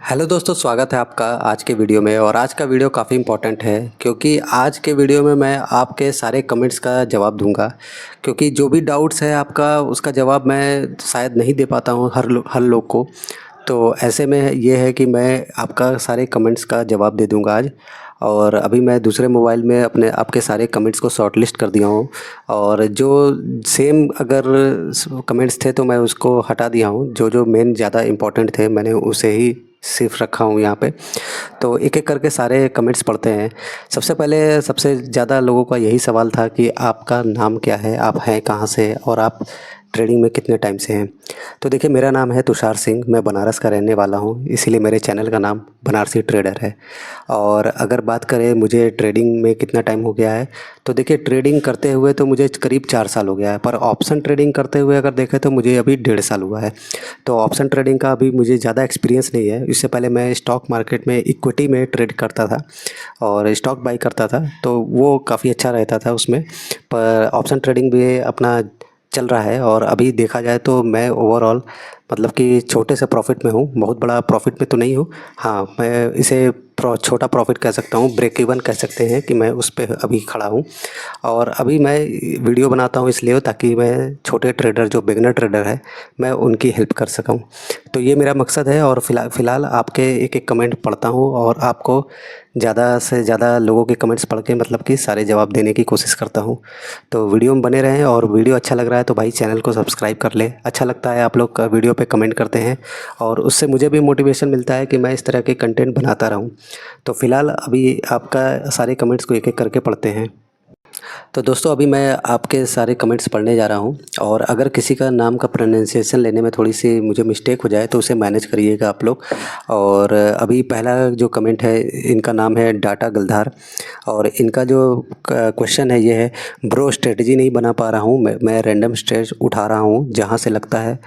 Hello दोस्तों, स्वागत है आपका आज के वीडियो में। और आज का वीडियो काफ़ी इम्पोर्टेंट है क्योंकि आज के वीडियो में मैं आपके सारे कमेंट्स का जवाब दूंगा। क्योंकि जो भी डाउट्स है आपका, उसका जवाब मैं शायद नहीं दे पाता हूँ हर लोग को। तो ऐसे में ये है कि मैं आपका सारे कमेंट्स का जवाब दे दूंगा आज। और अभी मैं दूसरे मोबाइल में अपने आपके सारे कमेंट्स को शॉर्ट लिस्ट कर दिया हूँ। और जो सेम अगर कमेंट्स थे तो मैं उसको हटा दिया हूँ। जो जो मेन ज़्यादा इम्पोर्टेंट थे मैंने उसे ही सिर्फ रखा हूँ यहाँ पे। तो एक एक करके सारे कमेंट्स पढ़ते हैं। सबसे पहले सबसे ज़्यादा लोगों का यही सवाल था कि आपका नाम क्या है, आप हैं कहाँ से और आप ट्रेडिंग में कितने टाइम से हैं। तो देखिए, मेरा नाम है तुषार सिंह, मैं बनारस का रहने वाला हूँ, इसीलिए मेरे चैनल का नाम बनारसी ट्रेडर है। और अगर बात करें मुझे ट्रेडिंग में कितना टाइम हो गया है, तो देखिए ट्रेडिंग करते हुए तो मुझे करीब 4 साल हो गया है। पर ऑप्शन ट्रेडिंग करते हुए अगर देखें तो मुझे अभी 1.5 साल हुआ है। तो ऑप्शन ट्रेडिंग का अभी मुझे ज़्यादा एक्सपीरियंस नहीं है। इससे पहले मैं स्टॉक मार्केट में इक्विटी में ट्रेड करता था और स्टॉक बाई करता था, तो वो काफ़ी अच्छा रहता था उसमें। पर ऑप्शन ट्रेडिंग भी अपना चल रहा है। और अभी देखा जाए तो मैं ओवरऑल मतलब कि छोटे से प्रॉफिट में हूँ, बहुत बड़ा प्रॉफिट में तो नहीं हूँ। हाँ, मैं इसे छोटा प्रॉफिट कह सकता हूँ, ब्रेक इवन कह सकते हैं कि मैं उस पे अभी खड़ा हूँ। और अभी मैं वीडियो बनाता हूँ इसलिए ताकि मैं छोटे ट्रेडर जो बिगिनर ट्रेडर है, मैं उनकी हेल्प कर सकूँ। तो ये मेरा मकसद है। और फ़िलहाल आपके एक एक कमेंट पढ़ता हूँ और आपको ज़्यादा से ज़्यादा लोगों के कमेंट्स पढ़ के मतलब कि सारे जवाब देने की कोशिश करता हूँ। तो वीडियो में बने रहें। और वीडियो अच्छा लग रहा है तो भाई चैनल को सब्सक्राइब कर ले। अच्छा लगता है आप लोग वीडियो पे कमेंट करते हैं और उससे मुझे भी मोटिवेशन मिलता है कि मैं इस तरह के कंटेंट बनाता रहूँ। तो फ़िलहाल अभी आपका सारे कमेंट्स को एक एक करके पढ़ते हैं। तो दोस्तों, अभी मैं आपके सारे कमेंट्स पढ़ने जा रहा हूँ। और अगर किसी का नाम का प्रोनाउंसिएशन लेने में थोड़ी सी मुझे मिस्टेक हो जाए तो उसे मैनेज करिएगा आप लोग। और अभी पहला जो कमेंट है, इनका नाम है डाटा गलधार। और इनका जो क्वेश्चन है ये है, ब्रो स्ट्रेटजी नहीं बना पा रहा हूँ, मैं रैंडम स्ट्रेट उठा रहा हूँ जहाँ से लगता है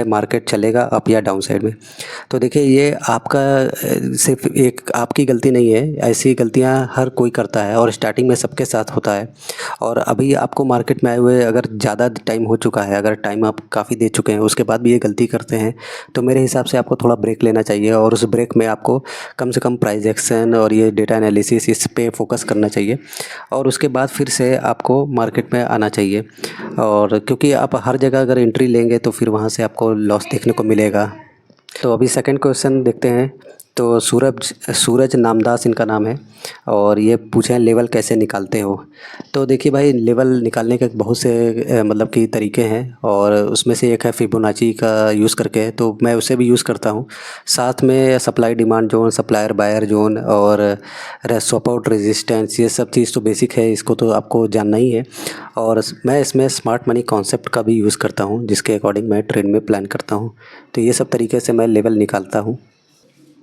मार्केट चलेगा अप या डाउन साइड में। तो देखिए, ये आपका सिर्फ एक आपकी गलती नहीं है, ऐसी गलतियां हर कोई करता है और स्टार्टिंग में सबके साथ होता है। और अभी आपको मार्केट में आए हुए अगर ज़्यादा टाइम हो चुका है, अगर टाइम आप काफ़ी दे चुके हैं, उसके बाद भी ये गलती करते हैं, तो मेरे हिसाब से आपको थोड़ा ब्रेक लेना चाहिए। और उस ब्रेक में आपको कम से कम प्राइस एक्शन और ये डेटा एनालिसिस इस पे फोकस करना चाहिए। और उसके बाद फिर से आपको मार्केट में आना चाहिए। और क्योंकि आप हर जगह अगर एंट्री लेंगे तो फिर वहाँ से आपको लॉस देखने को मिलेगा। तो अभी सेकंड क्वेश्चन देखते हैं। तो सूरज नामदास इनका नाम है। और ये पूछे हैं लेवल कैसे निकालते हो। तो देखिए भाई, लेवल निकालने के बहुत से मतलब कि तरीके हैं। और उसमें से एक है फिबोनाची का यूज़ करके, तो मैं उसे भी यूज़ करता हूँ। साथ में supply demand zone, supplier buyer zone और सपोर्ट रेजिस्टेंस, ये सब चीज़ तो बेसिक है, इसको तो आपको जानना ही है। और मैं इसमें स्मार्ट मनी कॉन्सेप्ट का भी यूज़ करता हूँ, जिसके अकॉर्डिंग मैं ट्रेड में प्लान करता हूँ। तो ये सब तरीके से मैं लेवल निकालता हूँ।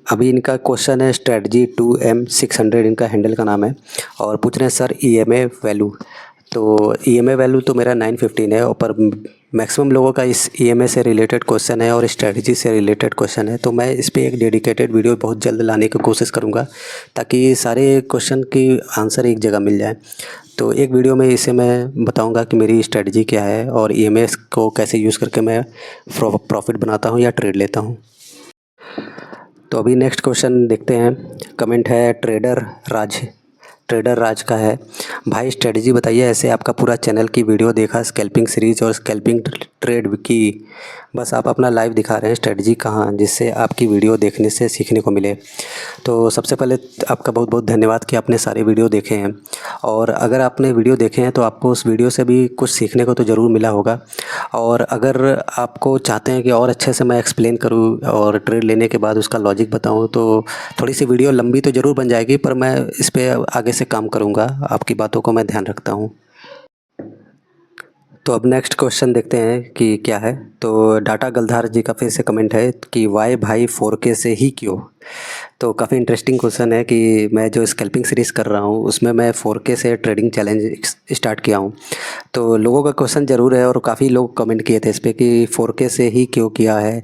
अभी इनका क्वेश्चन है स्ट्रेटजी 2M600, इनका हैंडल का नाम है। और पूछ रहे हैं सर ईएमए वैल्यू। तो ईएमए वैल्यू तो मेरा 915 है, और पर मैक्सिमम लोगों का इस ईएमए से रिलेटेड क्वेश्चन है और स्ट्रेटजी से रिलेटेड क्वेश्चन है। तो मैं इस पर एक डेडिकेटेड वीडियो बहुत जल्द लाने की कोशिश करूँगा ताकि सारे क्वेश्चन की आंसर एक जगह मिल जाए। तो एक वीडियो में इसे मैं बताऊंगा कि मेरी स्ट्रेटजी क्या है और ईएमए को कैसे यूज़ करके मैं प्रॉफिट बनाता हूँ या ट्रेड लेता हूँ। तो अभी नेक्स्ट क्वेश्चन देखते हैं। कमेंट है ट्रेडर राज का है। भाई स्ट्रेटजी बताइए, ऐसे आपका पूरा चैनल की वीडियो देखा, स्कैल्पिंग सीरीज और स्कैल्पिंग ट्रेड की, बस आप अपना लाइव दिखा रहे हैं, स्ट्रेटजी कहाँ, जिससे आपकी वीडियो देखने से सीखने को मिले। तो सबसे पहले आपका बहुत बहुत धन्यवाद कि आपने सारे वीडियो देखे हैं। और अगर आपने वीडियो देखे हैं तो आपको उस वीडियो से भी कुछ सीखने को तो ज़रूर मिला होगा। और अगर आपको चाहते हैं कि और अच्छे से मैं एक्सप्लेन करूं और ट्रेड लेने के बाद उसका लॉजिक बताऊं, तो थोड़ी सी वीडियो लंबी तो ज़रूर बन जाएगी, पर मैं इस पे आगे से काम करूंगा, आपकी बातों को मैं ध्यान रखता हूं। तो अब नेक्स्ट क्वेश्चन देखते हैं कि क्या है। तो डाटा गलधार जी का फिर से कमेंट है कि वाई भाई 4K से ही क्यों। तो काफ़ी इंटरेस्टिंग क्वेश्चन है कि मैं जो स्कैल्पिंग सीरीज़ कर रहा हूँ उसमें मैं 4K से ट्रेडिंग चैलेंज स्टार्ट किया हूँ। तो लोगों का क्वेश्चन ज़रूर है और काफ़ी लोग कमेंट किए थे इस पे कि 4K से ही क्यों किया है।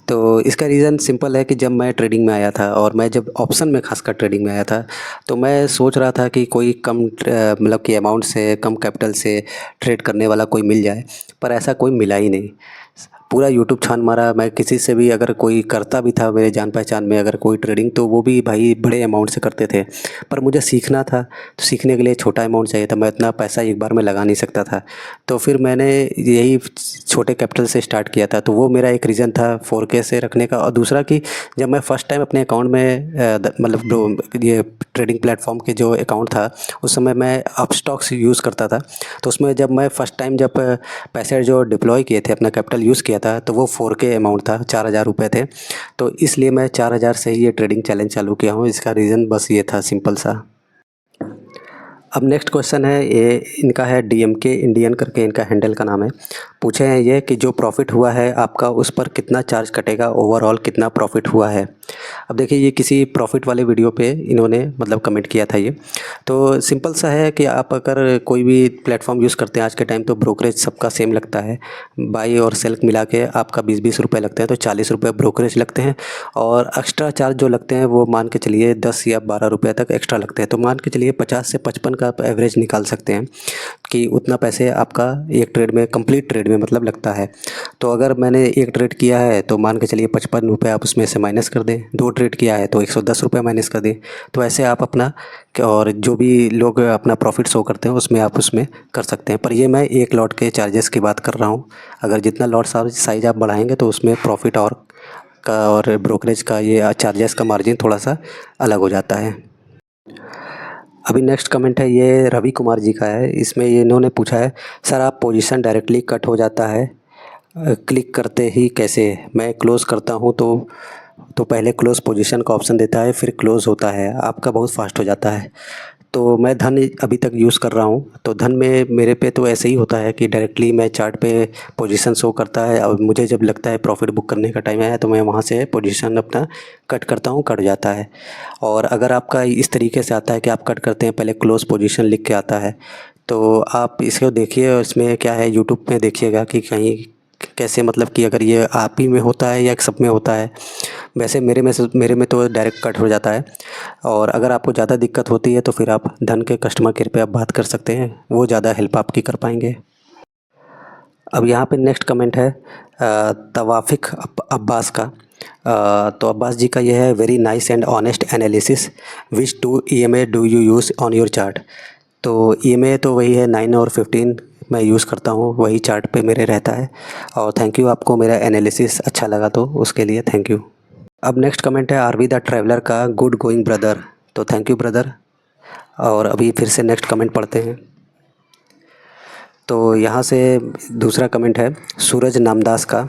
तो इसका रीज़न सिंपल है कि जब मैं ट्रेडिंग में आया था और मैं जब ऑप्शन में खासकर ट्रेडिंग में आया था, तो मैं सोच रहा था कि कोई कम मतलब कि अमाउंट से, कम कैपिटल से ट्रेड करने वाला कोई मिल जाए, पर ऐसा कोई मिला ही नहीं। पूरा यूट्यूब छान मारा। मैं किसी से भी अगर कोई करता भी था मेरे जान पहचान में अगर कोई ट्रेडिंग, तो वो भी भाई बड़े अमाउंट से करते थे। पर मुझे सीखना था, तो सीखने के लिए छोटा अमाउंट चाहिए था, मैं इतना पैसा एक बार में लगा नहीं सकता था। तो फिर मैंने यही छोटे कैपिटल से स्टार्ट किया था, तो वो मेरा एक रीज़न था 4K से रखने का। और दूसरा कि जब मैं फ़र्स्ट टाइम अपने अकाउंट में मतलब ये ट्रेडिंग प्लेटफॉर्म के जो अकाउंट था, उस समय मैं अपस्टॉक्स यूज़ करता था। तो उसमें जब मैं फ़र्स्ट टाइम जब पैसे जो डिप्लॉय किए थे, अपना कैपिटल यूज़ किया था, तो वो 4K अमाउंट था, 4000 रुपये थे। तो इसलिए मैं 4000 से ही ये ट्रेडिंग चैलेंज चालू किया हूँ। इसका रीज़न बस ये था, सिंपल सा। अब नेक्स्ट क्वेश्चन है, ये इनका है DMK इंडियन करके इनका हैंडल का नाम है। पूछे हैं ये कि जो प्रॉफिट हुआ है आपका, उस पर कितना चार्ज कटेगा, ओवरऑल कितना प्रॉफिट हुआ है। अब देखिए, ये किसी प्रॉफिट वाले वीडियो पे इन्होंने मतलब कमेंट किया था ये। तो सिंपल सा है कि आप अगर कोई भी प्लेटफॉर्म यूज़ करते हैं आज के टाइम, तो ब्रोकरेज सबका सेम लगता है। बाई और सेल मिला के आपका 20-20 रुपये लगते हैं, तो 40 रुपये ब्रोकरेज लगते हैं। और एक्स्ट्रा चार्ज जो लगते हैं वो मान के चलिए 10 या 12 रुपये तक एक्स्ट्रा लगते हैं। तो मान के चलिए 50 से 55 का आप एवरेज निकाल सकते हैं कि उतना पैसे आपका एक ट्रेड में, कंप्लीट ट्रेड में मतलब लगता है। तो अगर मैंने एक ट्रेड किया है तो मान के चलिए 55 रुपये आप उसमें से माइनस कर दें। 2 ट्रेड किया है तो 110 रुपये माइनस कर दें। तो ऐसे आप अपना, और जो भी लोग अपना प्रॉफिट शो करते हैं उसमें आप उसमें कर सकते हैं। पर ये मैं एक लॉट के चार्जेस की बात कर रहा हूँ। अगर जितना लॉट साइज़ आप बढ़ाएंगे तो उसमें प्रॉफिट और ब्रोकरेज का ये चार्जेस का मार्जिन थोड़ा सा अलग हो जाता है। अभी नेक्स्ट कमेंट है, ये रवि कुमार जी का है। इसमें ये इन्होंने पूछा है, सर आप पोजीशन डायरेक्टली कट हो जाता है क्लिक करते ही कैसे? मैं क्लोज़ करता हूँ तो पहले क्लोज़ पोजीशन का ऑप्शन देता है, फिर क्लोज़ होता है, आपका बहुत फास्ट हो जाता है। तो मैं धन अभी तक यूज़ कर रहा हूँ, तो धन में मेरे पे तो ऐसे ही होता है कि डायरेक्टली मैं चार्ट पे पोजीशन शो करता है, और मुझे जब लगता है प्रॉफिट बुक करने का टाइम आया तो मैं वहाँ से पोजीशन अपना कट करता हूँ, कट जाता है। और अगर आपका इस तरीके से आता है कि आप कट करते हैं, पहले क्लोज़ पोजीशन लिख के आता है, तो आप इसको देखिए और इसमें क्या है, यूट्यूब में देखिएगा कि कहीं कैसे, मतलब कि अगर ये आप ही में होता है या सब में होता है। वैसे मेरे में तो डायरेक्ट कट हो जाता है। और अगर आपको ज़्यादा दिक्कत होती है तो फिर आप धन के कस्टमर केयर पे आप बात कर सकते हैं, वो ज़्यादा हेल्प आपकी कर पाएंगे। अब यहाँ पे नेक्स्ट कमेंट है तवाफिक अब्बास का। तो अब्बास जी का ये है, very nice and honest analysis, which two EMA do you use on your chart. तो EMA तो वही है 9 और 15 मैं यूज़ करता हूँ, वही चार्ट पे मेरे रहता है। और थैंक यू, आपको मेरा एनालिसिस अच्छा लगा तो उसके लिए थैंक यू। अब नेक्स्ट कमेंट है आरवी द ट्रैवलर का, गुड गोइंग ब्रदर। तो थैंक यू ब्रदर। और अभी फिर से नेक्स्ट कमेंट पढ़ते हैं। तो यहाँ से दूसरा कमेंट है सूरज नामदास का।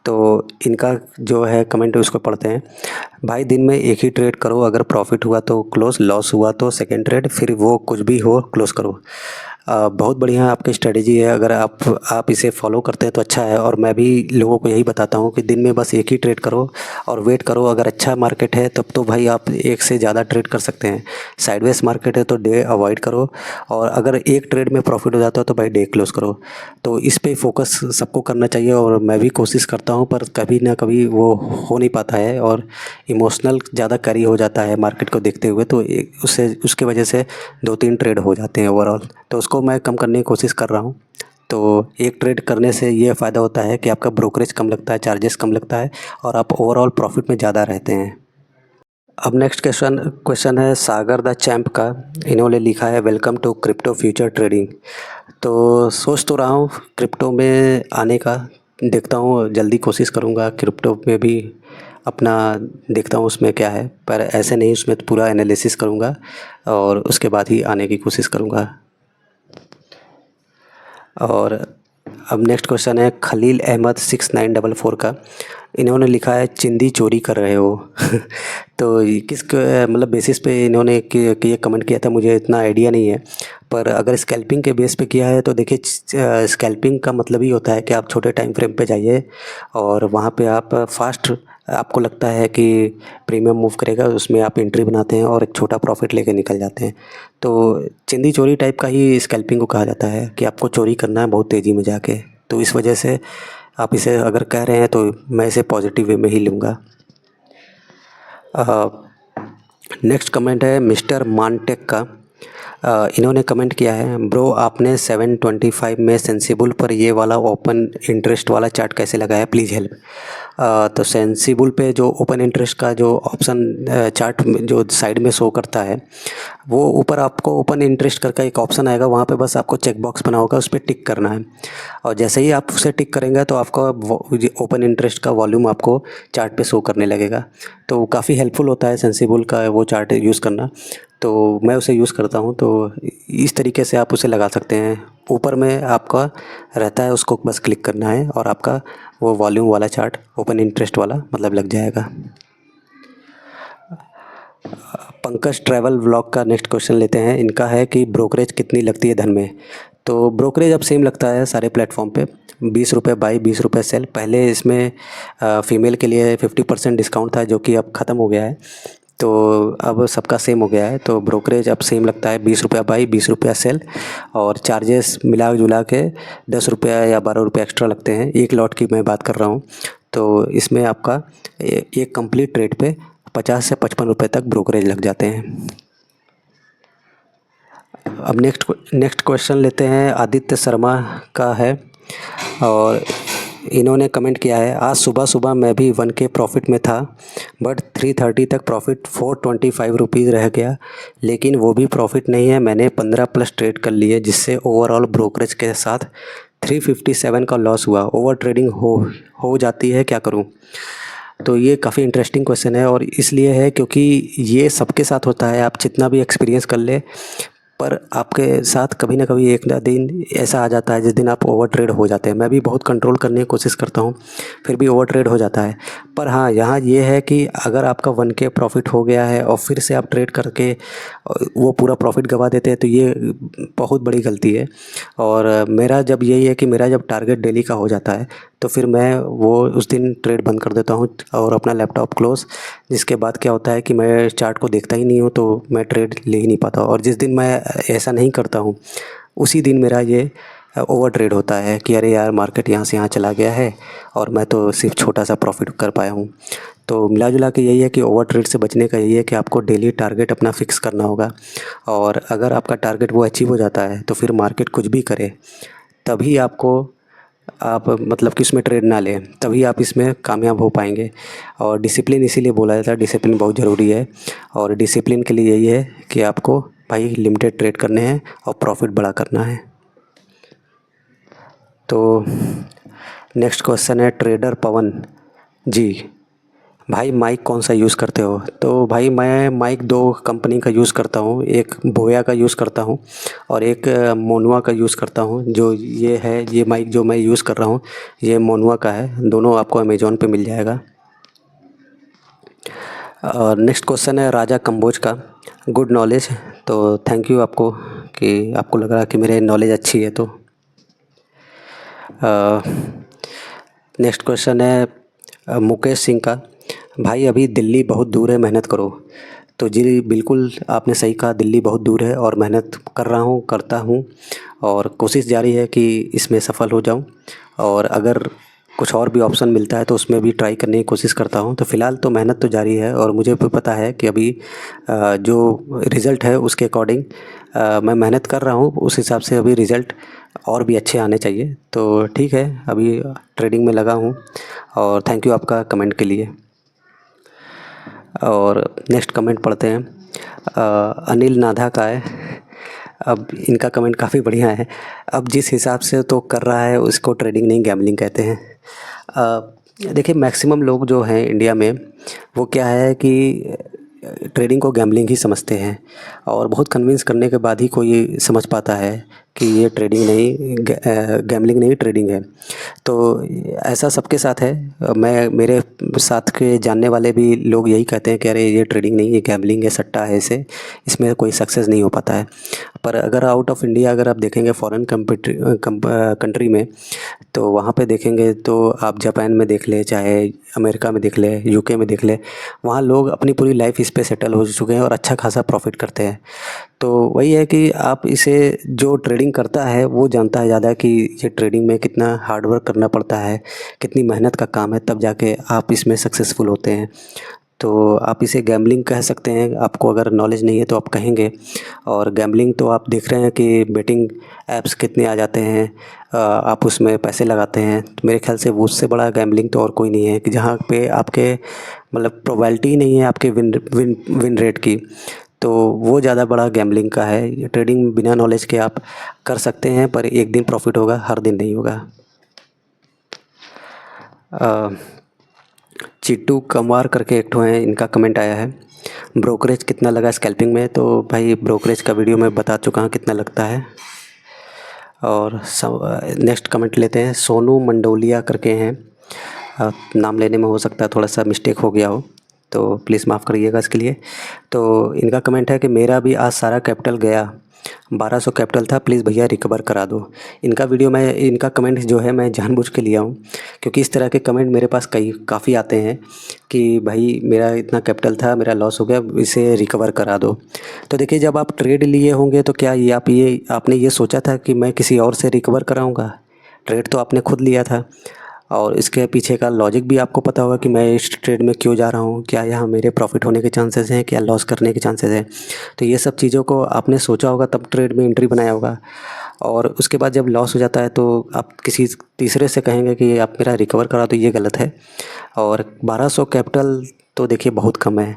तो इनका जो है कमेंट है उसको पढ़ते हैं। भाई दिन में एक ही ट्रेड करो, अगर प्रॉफिट हुआ तो क्लोज, लॉस हुआ तो सेकंड ट्रेड, फिर वो कुछ भी हो क्लोज करो। बहुत बढ़िया आपकी स्ट्रेटजी है, अगर आप इसे फॉलो करते हैं तो अच्छा है। और मैं भी लोगों को यही बताता हूँ कि दिन में बस एक ही ट्रेड करो और वेट करो। अगर अच्छा मार्केट है तब तो भाई आप एक से ज़्यादा ट्रेड कर सकते हैं। साइडवेज मार्केट है तो डे अवॉइड करो, और अगर एक ट्रेड में प्रॉफिट हो जाता है तो भाई डे क्लोज करो। तो इस पे फोकस सबको करना चाहिए, और मैं भी कोशिश करता हूँ, पर कभी ना कभी वो हो नहीं पाता है और इमोशनल ज़्यादा कैरी हो जाता है मार्केट को देखते हुए, तो उससे उसके वजह से 2-3 ट्रेड हो जाते हैं ओवरऑल। तो उसको मैं कम करने की कोशिश कर रहा हूँ। तो एक ट्रेड करने से ये फ़ायदा होता है कि आपका ब्रोकरेज कम लगता है, चार्जेस कम लगता है, और आप ओवरऑल प्रॉफिट में ज़्यादा रहते हैं। अब नेक्स्ट क्वेश्चन है सागर द चैम्प का। इन्होंने लिखा है, welcome to crypto future trading. तो सोच तो रहा हूँ क्रिप्टो में आने का, देखता हूँ जल्दी कोशिश करूँगा क्रिप्टो में भी अपना, देखता हूँ उसमें क्या है। पर ऐसे नहीं, उसमें तो पूरा एनालिसिस करूँगा और उसके बाद ही आने की कोशिश करूँगा। और अब नेक्स्ट क्वेश्चन है खलील अहमद 6944 का। इन्होंने लिखा है, चिंदी चोरी कर रहे हो। तो ये मतलब बेसिस पे इन्होंने कि ये कमेंट किया था, मुझे इतना आइडिया नहीं है। पर अगर स्कैल्पिंग के बेस पे किया है तो देखिए, स्कैल्पिंग का मतलब ही होता है कि आप छोटे टाइम फ्रेम पे जाइए और वहाँ पे आप फास्ट, आपको लगता है कि प्रीमियम मूव करेगा, उसमें आप एंट्री बनाते हैं और एक छोटा प्रॉफिट लेके निकल जाते हैं। तो चिंदी चोरी टाइप का ही स्कैल्पिंग को कहा जाता है कि आपको चोरी करना है बहुत तेज़ी में जाके। तो इस वजह से आप इसे अगर कह रहे हैं तो मैं इसे पॉजिटिव वे में ही लूँगा। नेक्स्ट कमेंट है मिस्टर मानटेक का। इन्होंने कमेंट किया है, ब्रो आपने 725 में सेंसिबल पर ये वाला ओपन इंटरेस्ट वाला चार्ट कैसे लगाया, प्लीज़ हेल्प। तो सेंसिबल पे जो ओपन इंटरेस्ट का जो ऑप्शन चार्ट जो साइड में शो करता है, वो ऊपर आपको ओपन इंटरेस्ट करके एक ऑप्शन आएगा, वहाँ पे बस आपको चेक बॉक्स बना होगा, उस पर टिक करना है। और जैसे ही आप उसे टिक करेंगे तो आपका ओपन इंटरेस्ट का वॉल्यूम आपको चार्ट पे शो करने लगेगा। तो काफ़ी हेल्पफुल होता है सेंसिबल का वो चार्ट यूज़ करना। तो मैं उसे यूज़ करता हूँ। तो इस तरीके से आप उसे लगा सकते हैं। ऊपर में आपका रहता है, उसको बस क्लिक करना है और आपका वो वॉल्यूम वाला चार्ट ओपन इंटरेस्ट वाला मतलब लग जाएगा। पंकज ट्रैवल व्लॉग का नेक्स्ट क्वेश्चन लेते हैं। इनका है कि ब्रोकरेज कितनी लगती है धन में। तो ब्रोकरेज अब सेम लगता है सारे प्लेटफॉर्म पे, 20 रुपये बाई 20 रुपये सेल। पहले इसमें फ़ीमेल के लिए 50% डिस्काउंट था, जो कि अब ख़त्म हो गया है। तो अब सबका सेम हो गया है। तो ब्रोकरेज अब सेम लगता है, 20 रुपया बाई 20 रुपया सेल। और चार्जेस मिला जुला के 10 रुपया या 12 रुपये एक्स्ट्रा लगते हैं। एक लॉट की मैं बात कर रहा हूँ। तो इसमें आपका एक कंप्लीट ट्रेड पे 50 से 55 रुपये तक ब्रोकरेज लग जाते हैं। अब नेक्स्ट क्वेश्चन लेते हैं, आदित्य शर्मा का है। और इन्होंने कमेंट किया है, आज सुबह सुबह मैं भी 1K प्रॉफिट में था, बट 330 तक प्रॉफिट 425 रुपीज़ रह गया। लेकिन वो भी प्रॉफिट नहीं है, मैंने 15 प्लस ट्रेड कर लिए, जिससे ओवरऑल ब्रोकरेज के साथ 357 का लॉस हुआ। ओवर ट्रेडिंग हो जाती है, क्या करूं? तो ये काफ़ी इंटरेस्टिंग क्वेश्चन है, और इसलिए है क्योंकि ये सबके साथ होता है। आप जितना भी एक्सपीरियंस कर ले, पर आपके साथ कभी ना कभी एक ना दिन ऐसा आ जाता है जिस दिन आप ओवर ट्रेड हो जाते हैं। मैं भी बहुत कंट्रोल करने की कोशिश करता हूँ, फिर भी ओवर ट्रेड हो जाता है। पर हाँ, यहाँ ये है कि अगर आपका 1K प्रॉफिट हो गया है और फिर से आप ट्रेड करके वो पूरा प्रॉफिट गवा देते हैं, तो ये बहुत बड़ी गलती है। और मेरा जब यही है कि मेरा जब टारगेट डेली का हो जाता है, तो फिर मैं वो उस दिन ट्रेड बंद कर देता हूँ और अपना लैपटॉप क्लोज। जिसके बाद क्या होता है कि मैं चार्ट को देखता ही नहीं हूँ, तो मैं ट्रेड ले ही नहीं पाता। और जिस दिन मैं ऐसा नहीं करता हूँ, उसी दिन मेरा ये ओवर ट्रेड होता है कि अरे यार, मार्केट यहाँ से यहाँ चला गया है और मैं तो सिर्फ छोटा सा प्रॉफिट कर पाया हूँ। तो मिला जुला के यही है कि ओवर ट्रेड से बचने का यही है कि आपको डेली टारगेट अपना फिक्स करना होगा। और अगर आपका टारगेट वो अचीव हो जाता है, तो फिर मार्केट कुछ भी करे, तभी आपको आप मतलब कि उसमें ट्रेड ना लें, तभी आप इसमें कामयाब हो पाएंगे। और डिसिप्लिन इसीलिए बोला जाता है, डिसिप्लिन बहुत ज़रूरी है। और डिसिप्लिन के लिए यही है कि आपको भाई लिमिटेड ट्रेड करने हैं और प्रॉफिट बड़ा करना है। तो नेक्स्ट क्वेश्चन है ट्रेडर पवन जी, भाई माइक कौन सा यूज़ करते हो? तो भाई मैं माइक दो कंपनी का यूज़ करता हूँ, एक बोया का यूज़ करता हूँ और एक मोनुआ का यूज़ करता हूँ। जो ये है, ये माइक जो मैं यूज़ कर रहा हूँ, ये मोनुआ का है। दोनों आपको अमेज़ॉन पे मिल जाएगा। और नेक्स्ट क्वेश्चन है राजा कंबोज का, गुड नॉलेज। तो थैंक यू आपको कि आपको लग रहा कि मेरे नॉलेज अच्छी है। तो नेक्स्ट क्वेश्चन है मुकेश सिंह का, भाई अभी दिल्ली बहुत दूर है, मेहनत करो। तो जी बिल्कुल आपने सही कहा, दिल्ली बहुत दूर है और मेहनत कर रहा हूँ, करता हूँ और कोशिश जारी है कि इसमें सफल हो जाऊँ। और अगर कुछ और भी ऑप्शन मिलता है तो उसमें भी ट्राई करने की कोशिश करता हूँ। तो फ़िलहाल तो मेहनत तो जारी है, और मुझे भी पता है कि अभी जो रिज़ल्ट है उसके अकॉर्डिंग मैं मेहनत कर रहा हूँ, उस हिसाब से अभी रिज़ल्ट और भी अच्छे आने चाहिए। तो ठीक है, अभी ट्रेडिंग में लगा हूँ। और थैंक यू आपका कमेंट के लिए। और नेक्स्ट कमेंट पढ़ते हैं, अनिल नाधा का है। अब इनका कमेंट काफ़ी बढ़िया है। अब जिस हिसाब से तो कर रहा है, उसको ट्रेडिंग नहीं गैम्बलिंग कहते हैं। देखिए मैक्सिमम लोग जो हैं इंडिया में, वो क्या है कि ट्रेडिंग को गैम्बलिंग ही समझते हैं। और बहुत कन्विंस करने के बाद ही कोई समझ पाता है कि ये ट्रेडिंग नहीं, गैम्बलिंग नहीं, ट्रेडिंग है। तो ऐसा सबके साथ है। मैं मेरे साथ के जानने वाले भी लोग यही कहते हैं कि अरे ये ट्रेडिंग नहीं, ये गैम्बलिंग है, सट्टा है, इसे इसमें कोई सक्सेस नहीं हो पाता है। पर अगर आउट ऑफ इंडिया अगर आप देखेंगे फॉरेन कंट्री में, तो वहाँ पे देखेंगे तो आप जापान में देख ले, चाहे अमेरिका में देख ले, यूके में देख ले, वहाँ लोग अपनी पूरी लाइफ इस पे सेटल हो चुके हैं और अच्छा खासा प्रॉफिट करते हैं। तो वही है कि आप इसे, जो ट्रेडिंग करता है वो जानता है ज़्यादा कि ये ट्रेडिंग में कितना हार्ड वर्क करना पड़ता है, कितनी मेहनत का काम है, तब जाके आप इसमें सक्सेसफुल होते हैं। तो आप इसे गैम्बलिंग कह सकते हैं, आपको अगर नॉलेज नहीं है तो आप कहेंगे। और गैम्बलिंग तो आप देख रहे हैं कि बेटिंग ऐप्स कितने आ जाते हैं, आप उसमें पैसे लगाते हैं, तो मेरे ख्याल से वो उससे बड़ा गैम्बलिंग तो और कोई नहीं है कि जहाँ पे आपके मतलब प्रोबेबिलिटी ही नहीं है आपके विन विन विन रेट की, तो वो ज़्यादा बड़ा गैम्बलिंग का है। ये ट्रेडिंग बिना नॉलेज के आप कर सकते हैं, पर एक दिन प्रॉफिट होगा, हर दिन नहीं होगा। चिट्टू कमार करके एक ठो है, इनका कमेंट आया है, ब्रोकरेज कितना लगा स्कैल्पिंग में। तो भाई ब्रोकरेज का वीडियो मैं बता चुका हूँ कितना लगता है। और नेक्स्ट कमेंट लेते हैं, सोनू मंडोलिया करके हैं, नाम लेने में हो सकता है थोड़ा सा मिस्टेक हो गया हो, तो प्लीज़ माफ़ करिएगा इसके लिए। तो इनका कमेंट है कि मेरा भी आज सारा कैपिटल गया, 1200 कैपिटल था, प्लीज़ भैया रिकवर करा दो। इनका कमेंट जो है मैं जानबूझ के लिया हूँ, क्योंकि इस तरह के कमेंट मेरे पास काफ़ी आते हैं कि भाई मेरा इतना कैपिटल था, मेरा लॉस हो गया, इसे रिकवर करा दो। तो देखिए, जब आप ट्रेड लिए होंगे तो क्या आपने ये सोचा था कि मैं किसी और से रिकवर कराऊँगा? ट्रेड तो आपने खुद लिया था, और इसके पीछे का लॉजिक भी आपको पता होगा कि मैं इस ट्रेड में क्यों जा रहा हूँ, क्या यहाँ मेरे प्रॉफिट होने के चांसेस हैं, क्या लॉस करने के चांसेस हैं। तो ये सब चीज़ों को आपने सोचा होगा, तब ट्रेड में एंट्री बनाया होगा। और उसके बाद जब लॉस हो जाता है तो आप किसी तीसरे से कहेंगे कि आप मेरा रिकवर करा, तो ये गलत है। और 1200 कैपिटल तो देखिए बहुत कम है,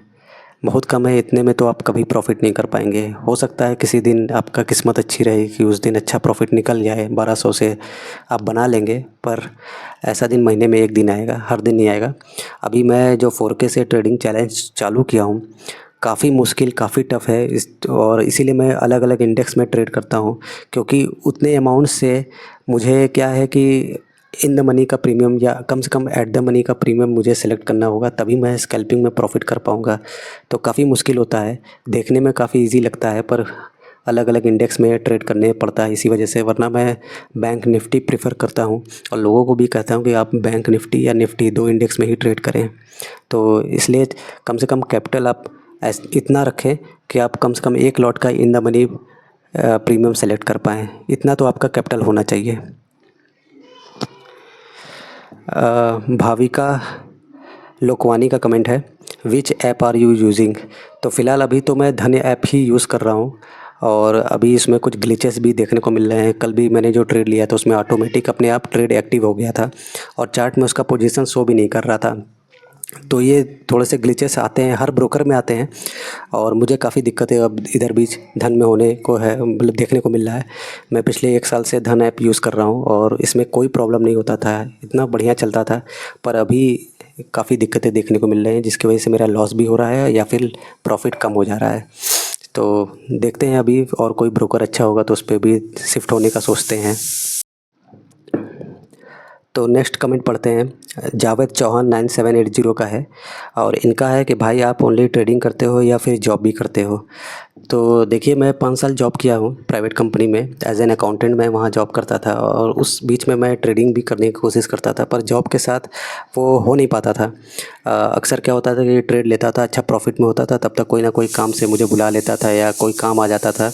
बहुत कम है, इतने में तो आप कभी प्रॉफिट नहीं कर पाएंगे। हो सकता है किसी दिन आपका किस्मत अच्छी रहे कि उस दिन अच्छा प्रॉफिट निकल जाए, 1200 से आप बना लेंगे, पर ऐसा दिन महीने में एक दिन आएगा, हर दिन नहीं आएगा। अभी मैं जो 4K से ट्रेडिंग चैलेंज चालू किया हूँ, काफ़ी मुश्किल, काफ़ी टफ है और इसीलिए मैं अलग अलग इंडेक्स में ट्रेड करता हूँ, क्योंकि उतने अमाउंट से मुझे क्या है कि इन द मनी का प्रीमियम या कम से कम एट द मनी का प्रीमियम मुझे सेलेक्ट करना होगा, तभी मैं स्कैल्पिंग में प्रॉफिट कर पाऊँगा। तो काफ़ी मुश्किल होता है, देखने में काफ़ी इजी लगता है, पर अलग अलग इंडेक्स में ट्रेड करने पड़ता है इसी वजह से। वरना मैं बैंक निफ्टी प्रेफर करता हूँ और लोगों को भी कहता हूँ कि आप बैंक निफ्टी या निफ्टी 2 इंडेक्स में ही ट्रेड करें। तो इसलिए कम से कम कैपिटल आप इतना रखें कि आप कम से कम एक लॉट का in the money premium select कर पाएँ, इतना तो आपका कैपिटल होना चाहिए। भाविका लोकवानी का कमेंट है, which app are you using. तो फ़िलहाल अभी तो मैं धन ऐप ही यूज़ कर रहा हूँ, और अभी इसमें कुछ ग्लिचेस भी देखने को मिल रहे हैं। कल भी मैंने जो ट्रेड लिया था उसमें ऑटोमेटिक अपने आप ट्रेड एक्टिव हो गया था, और चार्ट में उसका पोजीशन शो भी नहीं कर रहा था। तो ये थोड़े से ग्लिचेस आते हैं, हर ब्रोकर में आते हैं, और मुझे काफ़ी दिक्कतें अब इधर बीच धन में होने को है, मतलब देखने को मिल रहा है। मैं पिछले 1 साल से धन ऐप यूज़ कर रहा हूँ और इसमें कोई प्रॉब्लम नहीं होता था, इतना बढ़िया चलता था। पर अभी काफ़ी दिक्कतें देखने को मिल रही हैं, जिसकी वजह से मेरा लॉस भी हो रहा है या फिर प्रॉफिट कम हो जा रहा है। तो देखते हैं अभी, और कोई ब्रोकर अच्छा होगा तो उस पर भी शिफ्ट होने का सोचते हैं। तो नेक्स्ट कमेंट पढ़ते हैं, जावेद चौहान 9780 का है, और इनका है कि भाई आप ओनली ट्रेडिंग करते हो या फिर जॉब भी करते हो। तो देखिए, मैं 5 साल जॉब किया हूँ प्राइवेट कंपनी में, एज एन अकाउंटेंट मैं वहाँ जॉब करता था, और उस बीच में मैं ट्रेडिंग भी करने की कोशिश करता था, पर जॉब के साथ वो हो नहीं पाता था। अक्सर क्या होता था कि ट्रेड लेता था, अच्छा प्रॉफिट में होता था, तब तक कोई ना कोई काम से मुझे बुला लेता था या कोई काम आ जाता था,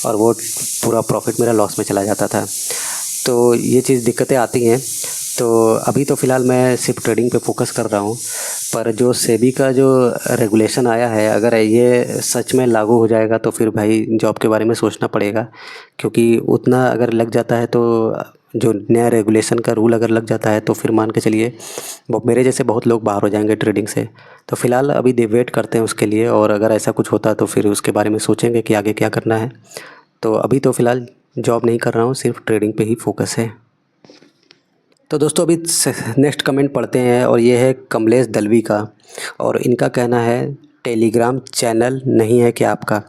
और वो पूरा प्रॉफिट मेरा लॉस में चला जाता था। तो ये चीज़ दिक्कतें आती हैं। तो अभी तो फ़िलहाल मैं सिर्फ ट्रेडिंग पे फोकस कर रहा हूँ, पर जो सेबी का जो रेगुलेशन आया है, अगर ये सच में लागू हो जाएगा तो फिर भाई जॉब के बारे में सोचना पड़ेगा, क्योंकि उतना अगर लग जाता है तो जो नया रेगुलेशन का रूल अगर लग जाता है तो फिर मान के चलिए वो मेरे जैसे बहुत लोग बाहर हो जाएंगे ट्रेडिंग से। तो फ़िलहाल अभी वेट करते हैं उसके लिए, और अगर ऐसा कुछ होता है तो फिर उसके बारे में सोचेंगे कि आगे क्या करना है। तो अभी तो फ़िलहाल जॉब नहीं कर रहा हूँ, सिर्फ ट्रेडिंग पे ही फोकस है। तो दोस्तों अभी नेक्स्ट कमेंट पढ़ते हैं, और ये है कमलेश दलवी का, और इनका कहना है, टेलीग्राम चैनल नहीं है क्या आपका।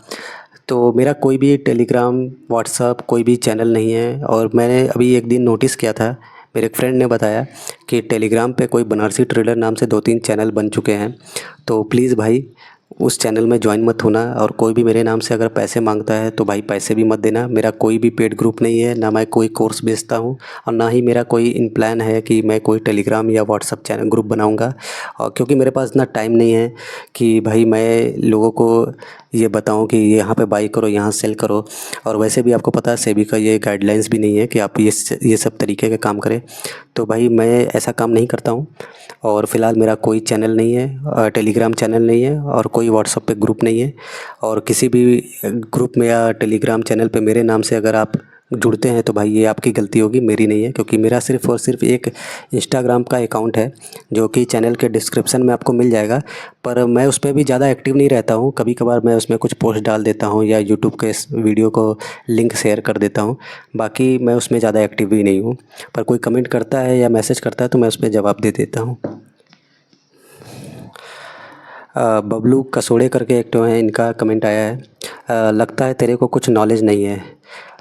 तो मेरा कोई भी टेलीग्राम व्हाट्सअप कोई भी चैनल नहीं है, और मैंने अभी एक दिन नोटिस किया था, मेरे एक फ्रेंड ने बताया कि टेलीग्राम पे कोई बनारसी ट्रेडर नाम से 2-3 चैनल बन चुके हैं। तो प्लीज़ भाई उस चैनल में ज्वाइन मत होना। और कोई भी मेरे नाम से अगर पैसे मांगता है तो भाई पैसे भी मत देना। मेरा कोई भी पेड ग्रुप नहीं है, ना मैं कोई कोर्स बेचता हूँ और ना ही मेरा कोई इन प्लान है कि मैं कोई टेलीग्राम या व्हाट्सअप चैनल ग्रुप बनाऊँगा। और क्योंकि मेरे पास इतना टाइम नहीं है कि भाई मैं लोगों को ये बताऊं कि यहाँ पे बाई करो, यहाँ सेल करो। और वैसे भी आपको पता है सेबी का ये गाइडलाइंस भी नहीं है कि आप ये सब तरीके के काम करें। तो भाई मैं ऐसा काम नहीं करता हूँ। और फ़िलहाल मेरा कोई चैनल नहीं है, टेलीग्राम चैनल नहीं है और कोई व्हाट्सअप पे ग्रुप नहीं है। और किसी भी ग्रुप में या टेलीग्राम चैनल पे मेरे नाम से अगर आप जुड़ते हैं तो भाई ये आपकी गलती होगी, मेरी नहीं है। क्योंकि मेरा सिर्फ़ और सिर्फ एक इंस्टाग्राम का अकाउंट है जो कि चैनल के डिस्क्रिप्शन में आपको मिल जाएगा। पर मैं उस पर भी ज़्यादा एक्टिव नहीं रहता हूँ। कभी कभार मैं उसमें कुछ पोस्ट डाल देता हूँ या यूट्यूब के इस वीडियो को लिंक शेयर कर देता हूँ। बाकी मैं उसमें ज़्यादा एक्टिव भी नहीं हूँ। पर कोई कमेंट करता है या मैसेज करता है तो मैं उस पर जवाब दे देता हूँ। बबलू कसोड़े करके एक तो है, इनका कमेंट आया है, लगता है तेरे को कुछ नॉलेज नहीं है।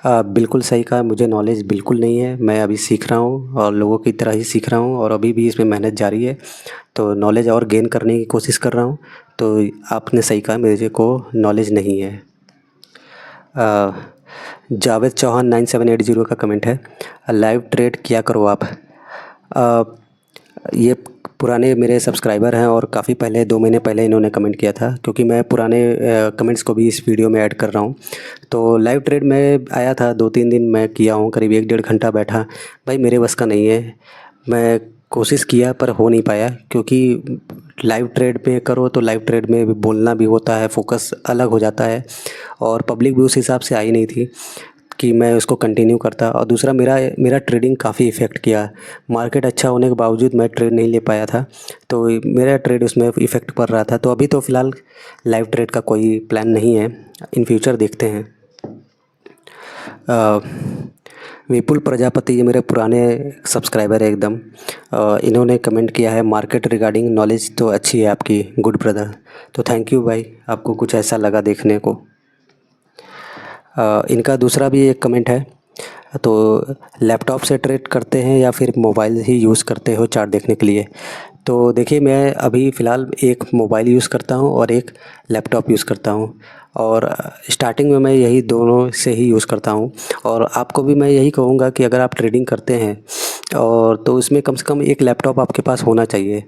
बिल्कुल सही कहा, मुझे नॉलेज बिल्कुल नहीं है। मैं अभी सीख रहा हूँ और लोगों की तरह ही सीख रहा हूँ और अभी भी इसमें मेहनत जारी है। तो नॉलेज और गेन करने की कोशिश कर रहा हूँ। तो आपने सही कहा, मेरे को नॉलेज नहीं है। जावेद चौहान 9780 का कमेंट है, लाइव ट्रेड किया करो आप। ये पुराने मेरे सब्सक्राइबर हैं और काफ़ी पहले 2 महीने पहले इन्होंने कमेंट किया था, क्योंकि मैं पुराने कमेंट्स को भी इस वीडियो में ऐड कर रहा हूँ। तो लाइव ट्रेड में आया था, 2-3 दिन मैं किया हूँ, करीब 1-1.5 घंटा बैठा। भाई मेरे बस का नहीं है। मैं कोशिश किया पर हो नहीं पाया, क्योंकि लाइव ट्रेड में करो तो लाइव ट्रेड में भी बोलना भी होता है, फोकस अलग हो जाता है और पब्लिक भी उस हिसाब से आई नहीं थी कि मैं उसको कंटिन्यू करता। और दूसरा मेरा ट्रेडिंग काफ़ी इफ़ेक्ट किया। मार्केट अच्छा होने के बावजूद मैं ट्रेड नहीं ले पाया था, तो मेरा ट्रेड उसमें इफ़ेक्ट पड़ रहा था। तो अभी तो फ़िलहाल लाइव ट्रेड का कोई प्लान नहीं है, इन फ्यूचर देखते हैं। विपुल प्रजापति, ये मेरे पुराने सब्सक्राइबर है एकदम। इन्होंने कमेंट किया है, मार्केट रिगार्डिंग नॉलेज तो अच्छी है आपकी, गुड ब्रदर। तो थैंक यू भाई, आपको कुछ ऐसा लगा देखने को। इनका दूसरा भी एक कमेंट है, तो लैपटॉप से ट्रेड करते हैं या फिर मोबाइल ही यूज़ करते हो चार्ट देखने के लिए? तो देखिए, मैं अभी फ़िलहाल एक मोबाइल यूज़ करता हूँ और एक लैपटॉप यूज़ करता हूँ। और स्टार्टिंग में मैं यही दोनों से ही यूज़ करता हूँ। और आपको भी मैं यही कहूँगा कि अगर आप ट्रेडिंग करते हैं और तो उसमें कम से कम एक लैपटॉप आपके पास होना चाहिए,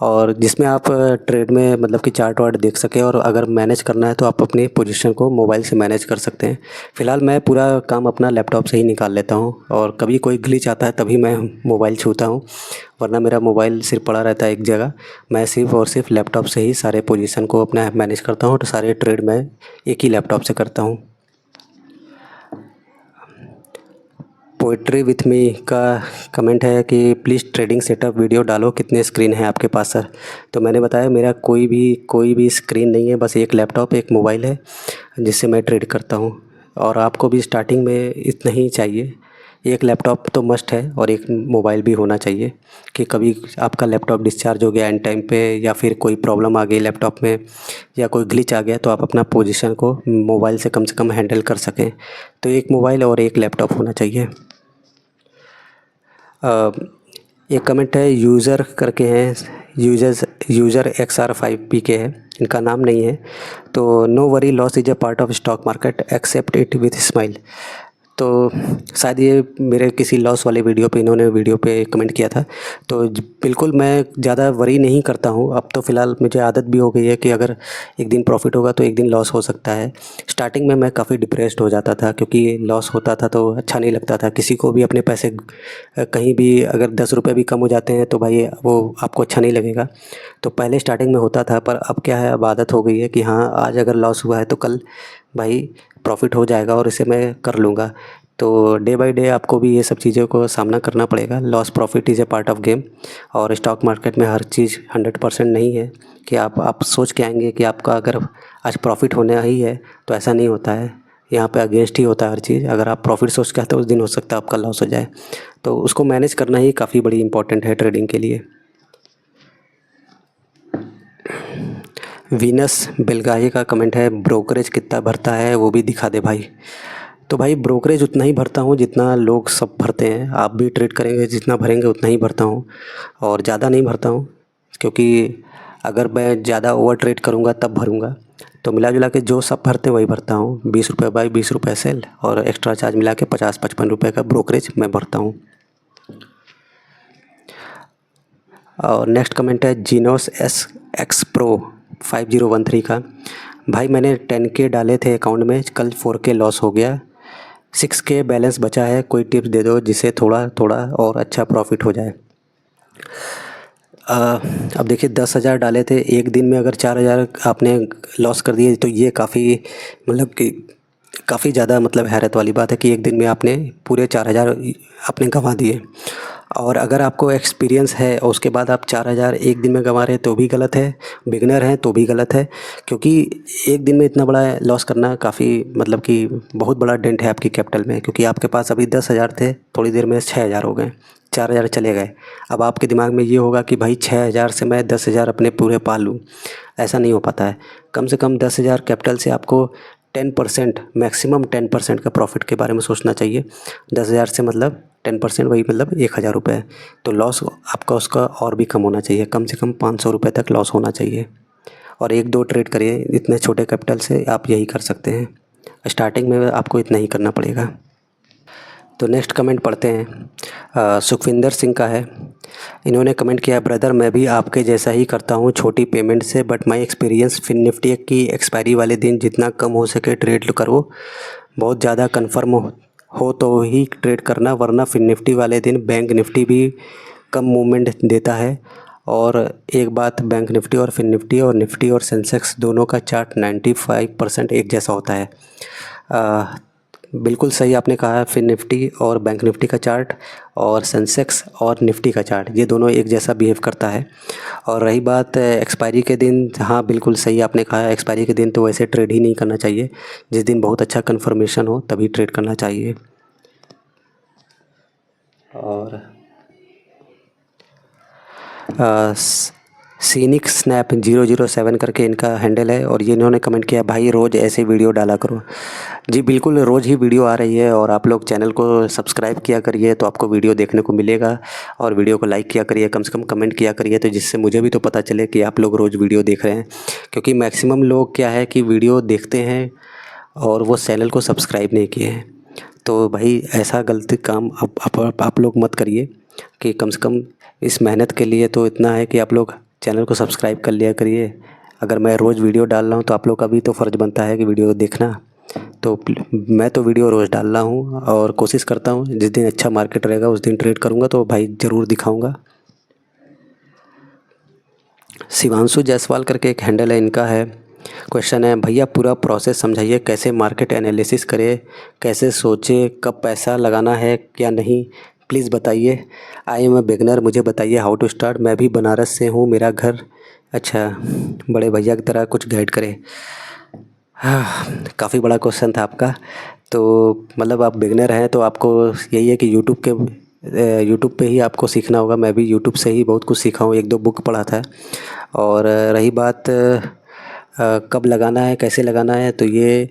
और जिसमें आप ट्रेड में मतलब कि चार्ट वार्ट देख सकें। और अगर मैनेज करना है तो आप अपनी पोजीशन को मोबाइल से मैनेज कर सकते हैं। फ़िलहाल मैं पूरा काम अपना लैपटॉप से ही निकाल लेता हूँ और कभी कोई ग्लिच आता है तभी मैं मोबाइल छूता हूँ, वरना मेरा मोबाइल सिर्फ पड़ा रहता है एक जगह। मैं सिर्फ़ और सिर्फ लैपटॉप से ही सारे पोजीशन को अपना मैनेज करता हूँ, तो सारे ट्रेड मैं एक ही लैपटॉप से करता हूँ। पोइट्री विथ मी का कमेंट है कि प्लीज़ ट्रेडिंग सेटअप वीडियो डालो, कितने स्क्रीन है आपके पास सर? तो मैंने बताया, मेरा कोई भी स्क्रीन नहीं है, बस एक लैपटॉप एक मोबाइल है जिससे मैं ट्रेड करता हूँ। और आपको भी स्टार्टिंग में इतना ही चाहिए, एक लैपटॉप तो मस्ट है और एक मोबाइल भी होना चाहिए कि कभी आपका लैपटॉप डिस्चार्ज हो गया एंड टाइम पे, या फिर कोई प्रॉब्लम आ गई लैपटॉप में या कोई ग्लिच आ गया, तो आप अपना पोजीशन को मोबाइल से कम हैंडल कर सकें। तो एक मोबाइल और एक लैपटॉप होना चाहिए। एक कमेंट है, यूज़र करके हैं, यूज़र XR5P के है, इनका नाम नहीं है। तो no worry, loss is a part of stock market, accept it with smile. तो शायद ये मेरे किसी लॉस वाले वीडियो पे इन्होंने वीडियो पे कमेंट किया था। तो बिल्कुल मैं ज़्यादा वरी नहीं करता हूँ। अब तो फ़िलहाल मुझे आदत भी हो गई है कि अगर एक दिन प्रॉफिट होगा तो एक दिन लॉस हो सकता है। स्टार्टिंग में मैं काफ़ी डिप्रेस्ड हो जाता था, क्योंकि लॉस होता था तो अच्छा नहीं लगता था। किसी को भी अपने पैसे कहीं भी अगर 10 रुपये भी कम हो जाते हैं तो भाई वो आपको अच्छा नहीं लगेगा। तो पहले स्टार्टिंग में होता था, पर अब क्या है, अब आदत हो गई है कि हाँ, आज अगर लॉस हुआ है तो कल भाई प्रॉफिट हो जाएगा और इसे मैं कर लूँगा। तो डे बाय डे आपको भी ये सब चीज़ों को सामना करना पड़ेगा। Loss profit is a part of game. और स्टॉक मार्केट में हर चीज़ 100% नहीं है कि आप सोच के आएंगे कि आपका अगर आज प्रॉफिट होना ही है, तो ऐसा नहीं होता है। यहाँ पे अगेंस्ट ही होता है हर चीज़। अगर आप प्रॉफिट सोच के आते हो, उस दिन हो सकता है आपका लॉस हो जाए। तो उसको मैनेज करना ही काफ़ी बड़ी इंपॉर्टेंट है ट्रेडिंग के लिए। वीनस बेलगाही का कमेंट है, ब्रोकरेज कितना भरता है वो भी दिखा दे भाई। तो भाई ब्रोकरेज उतना ही भरता हूँ जितना लोग सब भरते हैं। आप भी ट्रेड करेंगे जितना भरेंगे उतना ही भरता हूँ, और ज़्यादा नहीं भरता हूँ। क्योंकि अगर मैं ज़्यादा ओवर ट्रेड करूँगा तब भरूँगा। तो मिला जुला के जो सब भरते वही भरता हूँ, 20 रुपये बाई, 20 रुपये सेल और एक्स्ट्रा चार्ज मिला के 50-55 रुपये का ब्रोकरेज मैं भरता हूँ। और नेक्स्ट कमेंट है जीनोस एस एक्स प्रो 5013 का। भाई मैंने 10K डाले थे अकाउंट में, कल 4K लॉस हो गया, 6K बैलेंस बचा है, कोई टिप्स दे दो जिससे थोड़ा थोड़ा और अच्छा प्रॉफिट हो जाए। अब देखिए 10,000 डाले थे, एक दिन में अगर 4,000 आपने लॉस कर दिए तो ये काफ़ी मतलब कि काफ़ी ज़्यादा मतलब हैरत वाली बात है कि एक दिन में आपने पूरे 4,000 आपने गंवा दिए। और अगर आपको एक्सपीरियंस है और उसके बाद आप 4,000 एक दिन में गंवा रहे हैं तो भी गलत है, बिगनर हैं तो भी गलत है, क्योंकि एक दिन में इतना बड़ा लॉस करना काफ़ी मतलब कि बहुत बड़ा डेंट है आपकी कैपिटल में। क्योंकि आपके पास अभी 10,000 थे, थोड़ी देर में 6,000 हो गए, 4,000 चले गए। अब आपके दिमाग में ये होगा कि भाई 6,000 से मैं 10,000 अपने पूरे पा लूँ, ऐसा नहीं हो पाता है। कम से कम 10,000 कैपिटल से आपको 10%, मैक्सिमम 10% का प्रॉफिट के बारे में सोचना चाहिए। 10,000 से मतलब 10% वही मतलब 1,000 रुपये। तो लॉस आपका उसका और भी कम होना चाहिए, कम से कम 500 रुपये तक लॉस होना चाहिए। और 1-2 ट्रेड करिए, इतने छोटे कैपिटल से आप यही कर सकते हैं। स्टार्टिंग में आपको इतना ही करना पड़ेगा। तो नेक्स्ट कमेंट पढ़ते हैं, सुखविंदर सिंह का है। इन्होंने कमेंट किया, ब्रदर मैं भी आपके जैसा ही करता हूँ छोटी पेमेंट से, but my experience Fin Nifty की एक्सपायरी वाले दिन जितना कम हो सके ट्रेड करो, बहुत ज़्यादा कन्फर्म हो तो ही ट्रेड करना, वरना फिन निफ्टी वाले दिन बैंक निफ्टी भी कम मूवमेंट देता है। और एक बात, बैंक निफ्टी और फिन निफ्टी और निफ्टी और सेंसेक्स दोनों का चार्ट 95% एक जैसा होता है। बिल्कुल सही आपने कहा है, फिन निफ्टी और बैंक निफ्टी का चार्ट और सेंसेक्स और निफ्टी का चार्ट ये दोनों एक जैसा बिहेव करता है। और रही बात एक्सपायरी के दिन, हाँ बिल्कुल सही आपने कहा है, एक्सपायरी के दिन तो वैसे ट्रेड ही नहीं करना चाहिए, जिस दिन बहुत अच्छा कन्फर्मेशन हो तभी ट्रेड करना चाहिए। और सीनिक स्नैप 007 करके इनका हैंडल है और ये इन्होंने कमेंट किया, भाई रोज़ ऐसे वीडियो डाला करो। जी बिल्कुल, रोज़ ही वीडियो आ रही है और आप लोग चैनल को सब्सक्राइब किया करिए तो आपको वीडियो देखने को मिलेगा। और वीडियो को लाइक किया करिए, कम से कम कमेंट किया करिए, तो जिससे मुझे भी तो पता चले कि आप लोग रोज़ वीडियो देख रहे हैं। क्योंकि मैक्सिमम लोग क्या है कि वीडियो देखते हैं और वो चैनल को सब्सक्राइब नहीं किए हैं। तो भाई ऐसा गलती काम आप लोग मत करिए कि कम से कम इस मेहनत के लिए तो इतना है कि आप लोग चैनल को सब्सक्राइब कर लिया करिए। अगर मैं रोज़ वीडियो डाल रहा हूँ तो आप लोग का भी तो फ़र्ज़ बनता है कि वीडियो देखना। तो मैं तो वीडियो रोज़ डाल रहा हूँ और कोशिश करता हूँ जिस दिन अच्छा मार्केट रहेगा उस दिन ट्रेड करूँगा तो भाई ज़रूर दिखाऊँगा। शिवांशु जायसवाल करके एक हैंडल है इनका है। क्वेश्चन है, भैया पूरा प्रोसेस समझाइए, कैसे मार्केट एनालिसिस करें, कैसे सोचे कब पैसा लगाना है क्या नहीं, प्लीज़ बताइए। आई एम अ बिगनर, मुझे बताइए हाउ टू स्टार्ट। मैं भी बनारस से हूँ, मेरा घर। अच्छा, बड़े भैया की तरह कुछ गाइड करें। हाँ, काफ़ी बड़ा क्वेश्चन था आपका। तो मतलब आप बिगनर हैं तो आपको यही है कि यूट्यूब पे ही आपको सीखना होगा। मैं भी यूट्यूब से ही बहुत कुछ सीखा हूँ, 1-2 बुक पढ़ा था। और रही बात कब लगाना है कैसे लगाना है, तो ये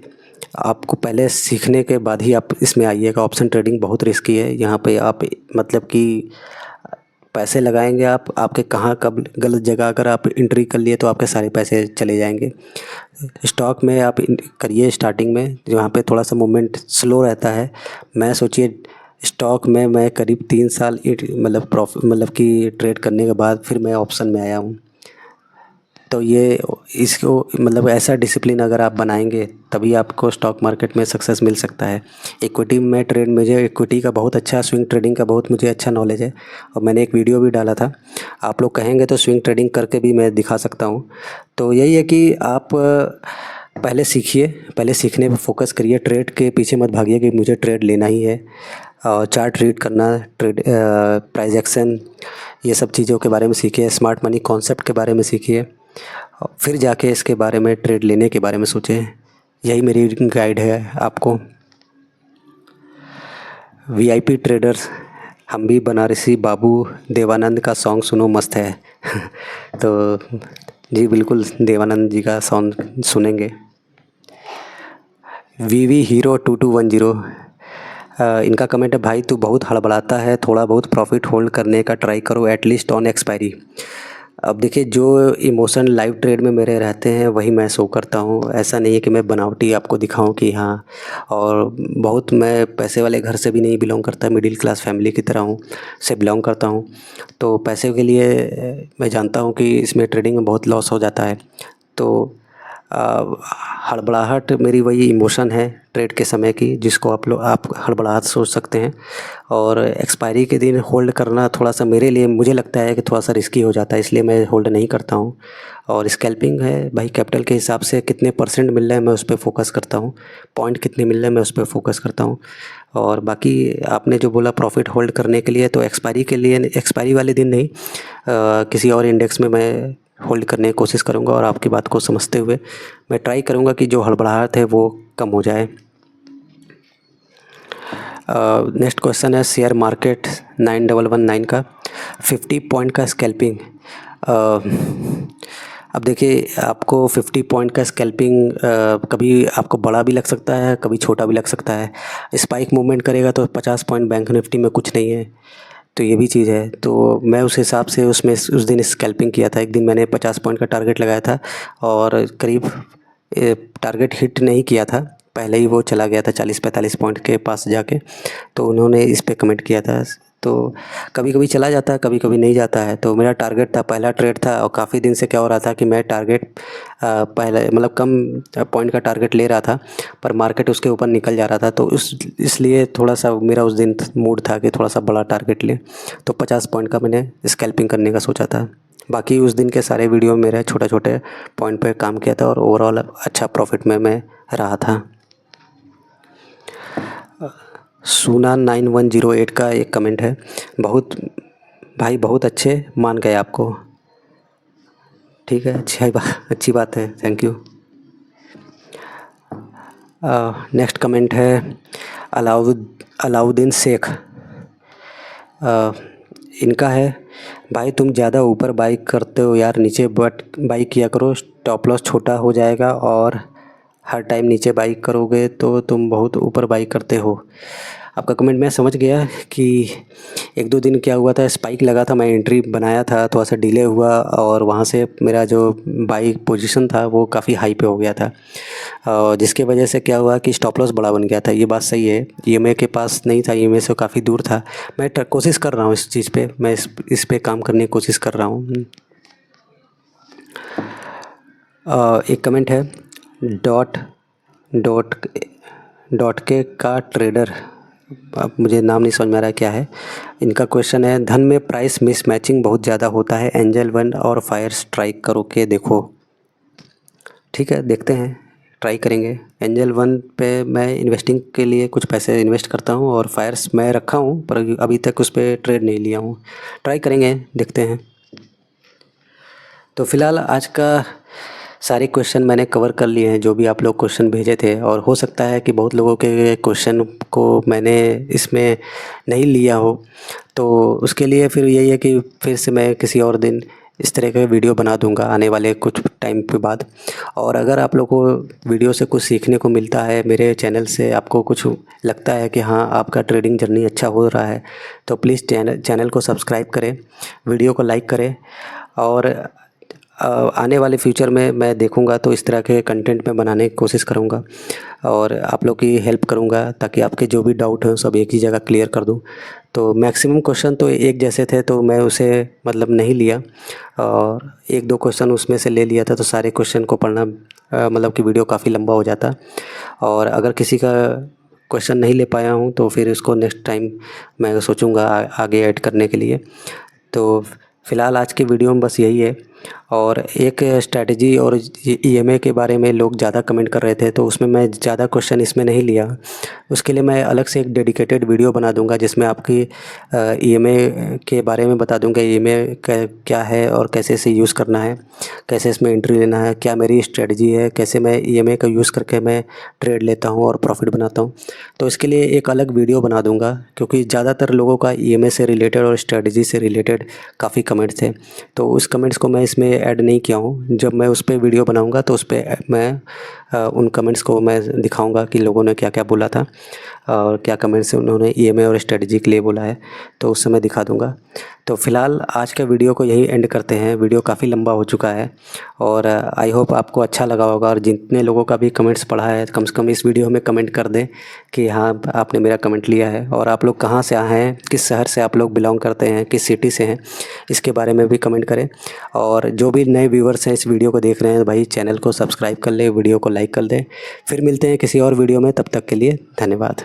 आपको पहले सीखने के बाद ही आप इसमें आइएगा। ऑप्शन ट्रेडिंग बहुत रिस्की है, यहाँ पे आप मतलब कि पैसे लगाएंगे आप, आपके कहाँ कब गलत जगह अगर आप एंट्री कर लिए तो आपके सारे पैसे चले जाएंगे। स्टॉक में आप करिए स्टार्टिंग में जहाँ पे थोड़ा सा मूवमेंट स्लो रहता है। मैं सोचिए स्टॉक में मैं करीब 3 साल मतलब कि ट्रेड करने के बाद फिर मैं ऑप्शन में आया हूँ। तो ये इसको मतलब ऐसा डिसिप्लिन अगर आप बनाएंगे तभी आपको स्टॉक मार्केट में सक्सेस मिल सकता है। इक्विटी में ट्रेड, मुझे इक्विटी का बहुत अच्छा, स्विंग ट्रेडिंग का बहुत मुझे अच्छा नॉलेज है और मैंने एक वीडियो भी डाला था। आप लोग कहेंगे तो स्विंग ट्रेडिंग करके भी मैं दिखा सकता हूँ। तो यही है कि आप पहले सीखिए, पहले सीखने पर फोकस करिए, ट्रेड के पीछे मत भागिए कि मुझे ट्रेड लेना ही है। और चार्ट रीड करना, ट्रेड प्राइस एक्शन, ये सब चीज़ों के बारे में सीखिए। स्मार्ट मनी कॉन्सेप्ट के बारे में सीखिए, फिर जाके इसके बारे में ट्रेड लेने के बारे में सोचें। यही मेरी गाइड है आपको। वीआईपी ट्रेडर्स, हम भी बनारसी बाबू देवानंद का सॉन्ग सुनो मस्त है। तो जी बिल्कुल देवानंद जी का सॉन्ग सुनेंगे। वीवी हीरो 2210, इनका कमेंट है, भाई तू बहुत हड़बड़ाता है, थोड़ा बहुत प्रॉफिट होल्ड करने का ट्राई करो एटलीस्ट ऑन एक्सपायरी। अब देखिए, जो इमोशन लाइव ट्रेड में मेरे रहते हैं वही मैं शो करता हूँ। ऐसा नहीं है कि मैं बनावटी आपको दिखाऊँ कि हाँ। और बहुत मैं पैसे वाले घर से भी नहीं बिलोंग करता, मिडिल क्लास फैमिली की तरह हूँ से बिलोंग करता हूँ। तो पैसे के लिए मैं जानता हूँ कि इसमें ट्रेडिंग में बहुत लॉस हो जाता है। तो हड़बड़ाहट मेरी वही इमोशन है ट्रेड के समय की, जिसको आप हड़बड़ाहट सोच सकते हैं। और एक्सपायरी के दिन होल्ड करना थोड़ा-सा मेरे लिए, मुझे लगता है कि थोड़ा-सा रिस्की हो जाता है, इसलिए मैं होल्ड नहीं करता हूँ। और स्कैल्पिंग है भाई, कैपिटल के हिसाब से कितने परसेंट मिल रहे हैं मैं उस पे फ़ोकस करता हूँ, पॉइंट कितने मिल रहे हैं मैं उस पे फ़ोकस करता हूँ। और बाकी आपने जो बोला प्रॉफ़िट होल्ड करने के लिए, तो एक्सपायरी के लिए, एक्सपायरी वाले दिन नहीं, किसी और इंडेक्स में मैं होल्ड करने की कोशिश करूँगा। और आपकी बात को समझते हुए मैं ट्राई करूँगा कि जो हड़बड़ाहट है वो कम हो जाए। नेक्स्ट क्वेश्चन है शेयर मार्केट 9119 का 50 पॉइंट का स्कैल्पिंग। अब देखिए, आपको 50 पॉइंट का स्कैल्पिंग कभी आपको बड़ा भी लग सकता है, कभी छोटा भी लग सकता है। स्पाइक मूवमेंट करेगा तो 50 पॉइंट बैंक निफ्टी में कुछ नहीं है, तो ये भी चीज़ है। तो मैं उस हिसाब से उसमें उस दिन स्कैल्पिंग किया था। एक दिन मैंने 50 पॉइंट का टारगेट लगाया था और करीब टारगेट हिट नहीं किया था, पहले ही वो चला गया था 40-45 पॉइंट के पास जाके। तो उन्होंने इस पे कमेंट किया था। तो कभी कभी चला जाता है, कभी कभी नहीं जाता है। तो मेरा टारगेट था, पहला ट्रेड था, और काफ़ी दिन से क्या हो रहा था कि मैं टारगेट पहले मतलब कम पॉइंट का टारगेट ले रहा था, पर मार्केट उसके ऊपर निकल जा रहा था। तो इसलिए थोड़ा सा मेरा उस दिन मूड था कि थोड़ा सा बड़ा टारगेट ले। तो 50 पॉइंट का मैंने स्कैल्पिंग करने का सोचा था। बाकी उस दिन के सारे वीडियो मेरे छोटे छोटे पॉइंट पे काम किया था और ओवरऑल अच्छा प्रॉफिट में मैं रहा था। सूना 9108 का एक कमेंट है, बहुत भाई बहुत अच्छे मान गए आपको। ठीक है, अच्छी बात है, थैंक यू। नेक्स्ट कमेंट है अलाउद्दीन शेख। इनका है, भाई तुम ज़्यादा ऊपर बाई करते हो यार, नीचे बट बाई किया करो, स्टॉप लॉस छोटा हो जाएगा। और हर टाइम नीचे बाई करोगे तो तुम बहुत ऊपर बाई करते हो। आपका कमेंट मैं समझ गया कि एक दो दिन क्या हुआ था, स्पाइक लगा था, मैं एंट्री बनाया था, थोड़ा सा डिले हुआ और वहाँ से मेरा जो बाई पोजीशन था वो काफ़ी हाई पे हो गया था, और जिसके वजह से क्या हुआ कि स्टॉप लॉस बड़ा बन गया था। ये बात सही है, ईएमए के पास नहीं था, ईएमए से काफ़ी दूर था। मैं कोशिश कर रहा हूँ इस चीज़ पे, मैं इस पे काम करने की कोशिश कर रहा हूँ। एक कमेंट है डॉट डॉट डॉट के का ट्रेडर, अब मुझे नाम नहीं समझ में आ रहा है क्या है। इनका क्वेश्चन है, धन में प्राइस मिसमैचिंग बहुत ज़्यादा होता है, एंजल वन और फायर स्ट्राइक करो के देखो। ठीक है, देखते हैं, ट्राई करेंगे। एंजल वन पे मैं इन्वेस्टिंग के लिए कुछ पैसे इन्वेस्ट करता हूँ और फायर्स मैं रखा हूँ, पर अभी तक उस पर ट्रेड नहीं लिया हूँ। ट्राई करेंगे, देखते हैं। तो फ़िलहाल आज का सारे क्वेश्चन मैंने कवर कर लिए हैं, जो भी आप लोग क्वेश्चन भेजे थे। और हो सकता है कि बहुत लोगों के क्वेश्चन को मैंने इसमें नहीं लिया हो, तो उसके लिए फिर यही है कि फिर से मैं किसी और दिन इस तरह का वीडियो बना दूंगा आने वाले कुछ टाइम के बाद। और अगर आप लोग को वीडियो से कुछ सीखने को मिलता है, मेरे चैनल से आपको कुछ लगता है कि हाँ आपका ट्रेडिंग जर्नी अच्छा हो रहा है, तो प्लीज़ चैनल को सब्सक्राइब करें, वीडियो को लाइक करें। और आने वाले फ्यूचर में मैं देखूंगा तो इस तरह के कंटेंट मैं बनाने की कोशिश करूंगा और आप लोग की हेल्प करूंगा, ताकि आपके जो भी डाउट हैं सब एक ही जगह क्लियर कर दूं। तो मैक्सिमम क्वेश्चन तो एक जैसे थे, तो मैं उसे मतलब नहीं लिया, और एक दो क्वेश्चन उसमें से ले लिया था। तो सारे क्वेश्चन को पढ़ना मतलब कि वीडियो काफ़ी लंबा हो जाता। और अगर किसी का क्वेश्चन नहीं ले पाया हूँ तो फिर उसको नेक्स्ट टाइम मैं सोचूंगा आगे ऐड करने के लिए। तो फ़िलहाल आज के वीडियो में बस यही है। और एक स्ट्रैटेजी और ईएमए के बारे में लोग ज़्यादा कमेंट कर रहे थे, तो उसमें मैं ज़्यादा क्वेश्चन इसमें नहीं लिया। उसके लिए मैं अलग से एक डेडिकेटेड वीडियो बना दूंगा, जिसमें आपकी ईएमए के बारे में बता दूंगा, ईएमए क्या है और कैसे इसे यूज़ करना है, कैसे इसमें एंट्री लेना है, क्या मेरी स्ट्रेटजी है, कैसे मैं ईएमए का यूज़ करके मैं ट्रेड लेता हूँ और प्रॉफिट बनाता हूँ। तो इसके लिए एक अलग वीडियो बना दूंगा, क्योंकि ज़्यादातर लोगों का ईएमए से रिलेटेड और स्ट्रेटजी से रिलेटेड काफ़ी कमेंट्स थे। तो उस कमेंट्स को मैं इसमें ऐड नहीं किया हूँ। जब मैं उस पर वीडियो बनाऊँगा तो उस पर मैं उन कमेंट्स को मैं दिखाऊंगा कि लोगों ने क्या क्या बोला था और क्या कमेंट्स उन्होंने ईएमआई और स्ट्रेटजी के लिए बोला है, तो उस समय दिखा दूंगा। तो फ़िलहाल आज का वीडियो को यही एंड करते हैं। वीडियो काफ़ी लंबा हो चुका है और आई होप आपको अच्छा लगा होगा। और जितने लोगों का भी कमेंट्स पढ़ा है, कम से कम इस वीडियो में कमेंट कर दें कि हाँ, आपने मेरा कमेंट लिया है। और आप लोग कहाँ से आए हैं, किस शहर से आप लोग बिलोंग करते हैं, किस सिटी से हैं, इसके बारे में भी कमेंट करें। और जो भी नए व्यूवर्स हैं इस वीडियो को देख रहे हैं, भाई चैनल को सब्सक्राइब कर लें, वीडियो को लाइक कर दें। फिर मिलते हैं किसी और वीडियो में, तब तक के लिए धन्यवाद।